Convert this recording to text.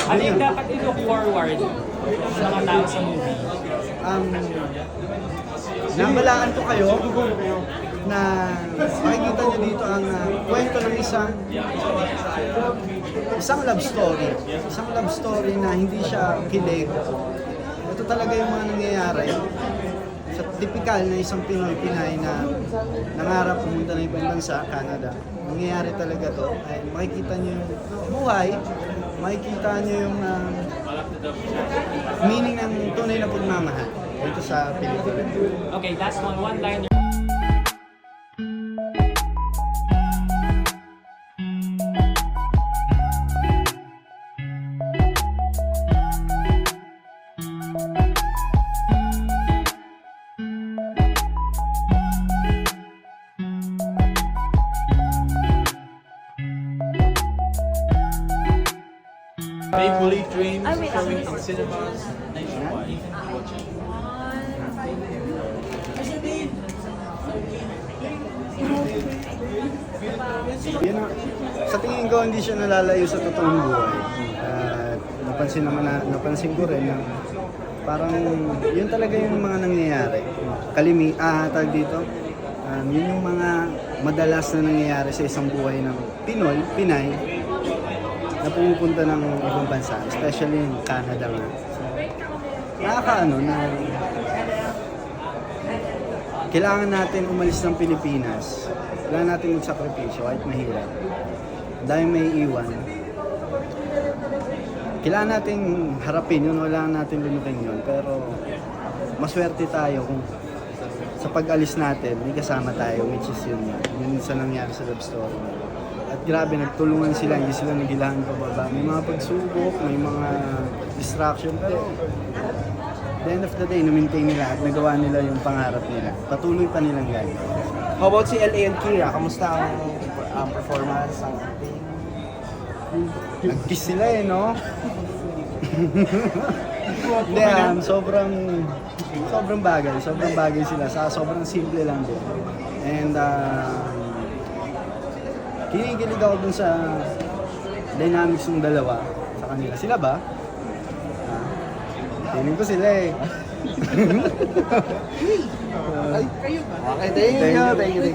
Ano yung dapat i-look forward sa mga tao sa movie? Nabalaan ko kayo na makikita nyo dito ang kwento ng isang love story. Isang love story na hindi siya kilig. Ito talaga yung mga nangyayari sa typical na isang Pinoy-Pinay na nangarap pumunta na ibang bansa, Canada. Nangyayari talaga to. Ay, makikita nyo yung buhay, makikita nyo yung meaning ng tunay na pagmamahal dito sa Pilipinas. Okay, last one liner. Maple Leaf Dreams Ay, wait lang. showing in cinemas nationwide. Yun, sa tingin ko hindi siya nalalayo sa totoong buhay. At napansin ko rin na parang yun talaga yung mga nangyayari. Tag dito, yun yung mga madalas na nangyayari sa isang buhay ng Pinay, na pumupunta ng ibang bansa, especially in Canada nga. So, nakakaano na kailangan natin umalis ng Pilipinas. Kailangan natin magsakripisyo kahit mahirap. Dahil may iwan. Kailangan natin harapin yun, wala natin lunukin yun. Pero maswerte tayo kung sa pag-alis natin, may kasama tayo, which is yun. Yun sa nangyari sa love story. At grabe, nagtulungan sila, hindi sila naghilahan pababa. May mga pagsubok, may mga distraction, pero at the end of the day, na-maintain nila at nagawa nila yung pangarap nila. Patuloy pa nilang gagawin. How about si L.A. and Kira? Kamusta ang performance, ang acting? Nag-kiss sila eh, no? Hindi, sobrang bagay sila. Sobrang simple lang din. And kinikilig ako dun sa dynamics ng dalawa sa kanila. Sila ba? Feeling ko sila eh. Okay, thank you.